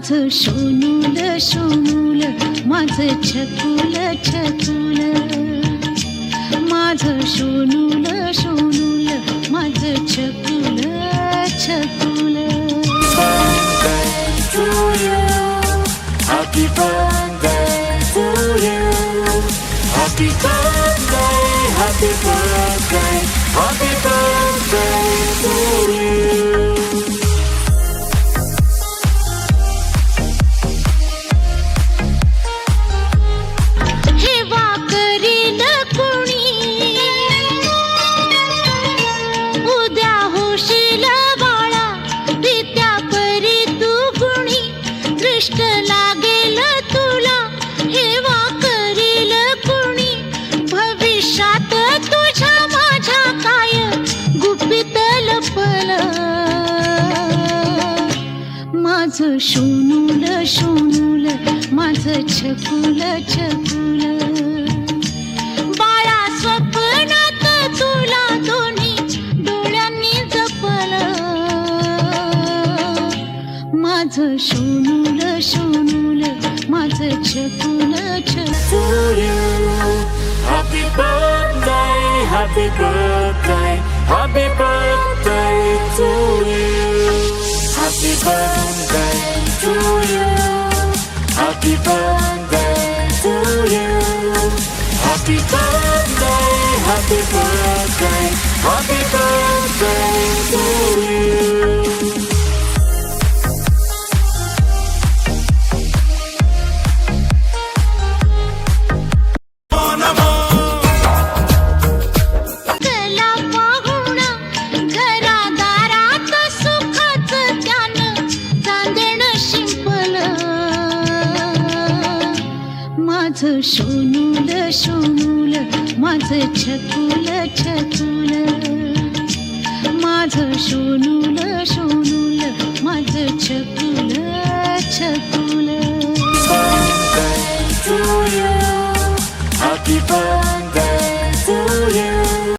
माझं सोनूल सोनूल माझं छकुल छकुल माझं सोनूल सोनूल माझं छकुल छकुल. Happy birthday to you. Happy birthday, happy birthday, happy birthday to you. हेवा करील कुणी उद्या होशील बाळा विद्या परी तू गुणी दृष्ट लागेल तुला हेवा करील कुणी भविष्यात तुझ्या माझ्या काय गुपित लपल. माझं सोनूल सोनूल माझं छकुल छकुल बाळा स्वप्नात तुला दोन्ही डोळ्यांनी जपल. माझं सोनूल सोनूल माझं छकुल To छकुल. you. Happy birthday, happy birthday, happy birthday to you. Happy birthday to you. Happy birthday to you. Happy birthday, happy birthday, happy birthday to you. कला पाहुण घरादारात सुखाचं त्यानं चांदण शिंपल. माझं सोनूल सोनूल माझं छकुल छकुल माझं सोनूल सोनूल माझं छकुल